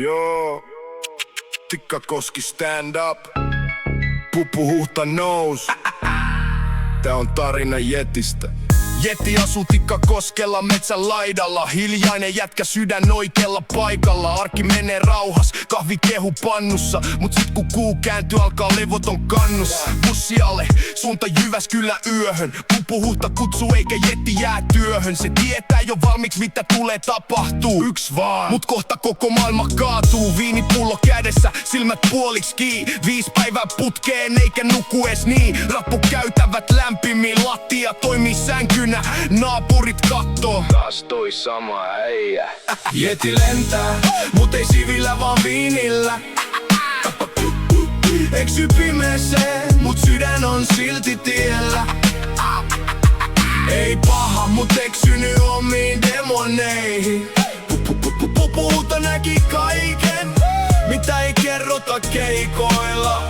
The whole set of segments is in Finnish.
Joo, Tikkakoski stand up. Pupu Huhta nous. Tää on tarina Jetistä. Jeti asuu Tikkakoskella metsän laidalla. Hiljainen jätkä, sydän oikealla paikalla. Arki menee rauhas, kahvi kehu pannussa. Mut sit kun kuu kääntyy, alkaa levoton kannus. Bussi alle, suunta Jyväskylä yöhön. Pupu Huhta kutsuu eikä Jeti jää työhön. Se tietää jo valmiiksi mitä tulee tapahtuu. Yks vaan, mut kohta koko maailma kaatuu. Viinipullo kädessä, silmät puoliksi kiinni. 5 päivää putkeen eikä nuku ees niin. Rappukäytävät lämpimiin, lattia toimii sänkynä. Naapurit kattoo, taas toi sama äijä. Jeti lentää, mut ei sivillä vaan viinillä. Eksy pimeeseen, mut sydän on silti tiellä. Ei paha, mut eksyny omiin demoneihin. Pupu Huhta näki kaiken, mitä ei kerrota keikoilla.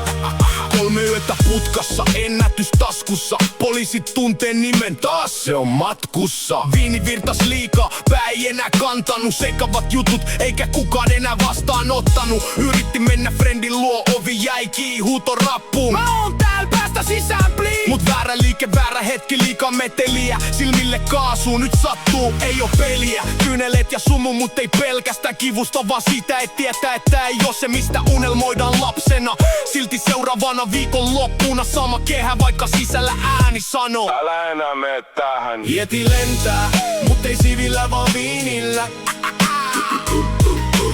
3 yötä putkassa, ennätys taskussa. Poliisit tuntee nimen, taas se on matkussa. Viini virtas liikaa, pää ei enää kantanut. Sekavat jutut, eikä kukaan enää vastaanottanut. Yritti mennä friendin luo, ovi jäi kiinni, huuto rappuun. Mä oon täällä, päästä sisään please. Mut väärä liike, väärä hetki, liikaa meteliä. Silmille kaasuu, nyt sattuu, ei oo peliä. Kyyneleet ja sumu, mut ei pelkästään kivusta, vaan siitä et tietää, että ei oo se mistä unelmoidaan lapsena. Silti seuraavana viikonloppuna sama kehä, vaikka sisällä ääni sanoo: älä enää mene tähän. Jeti lentää, mut ei sivillä vaan viinillä.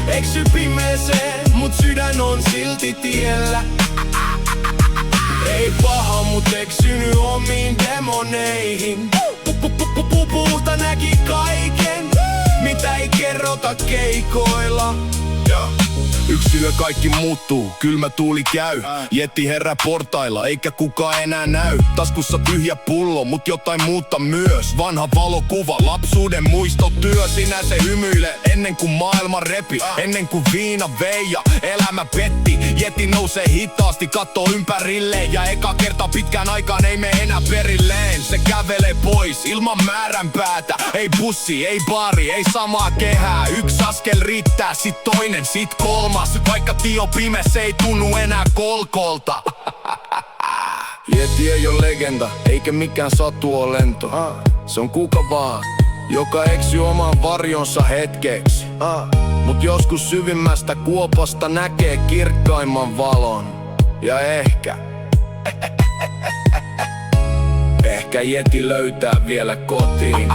Eksy pimeeseen, mut sydän on silti tiellä. Ei paha, mut eksyny omiin demoneihin. Pupu Huhta näki kaiken, mitä ei kerrota keikoilla. Yksilö kaikki muuttuu, kylmä tuuli käy. Jeti herää portailla, eikä kukaan enää näy. Taskussa tyhjä pullo, mut jotain muuta myös. Vanha valokuva, lapsuuden muistotyö. Sinä se hymyilee ennen kuin maailma repi. Ennen kuin viina vei ja elämä petti. Jeti nousee hitaasti, kattoo ympärilleen. Ja eka kerta pitkään aikaan ei mene enää perilleen. Se kävelee pois ilman määränpäätä. Ei bussi, ei baari, ei samaa kehää. 1 askel riittää, sit toinen, sit kolmas. Vaikka tio pimes ei tunnu enää kolkolta. Jeti ei oo legenda, eikä mikään satuolento. Se on kuka vaan, joka eksyy oman varjonsa hetkeksi. Mut joskus syvimmästä kuopasta näkee kirkkaimman valon. Ja ehkä Jeti löytää vielä kotiin.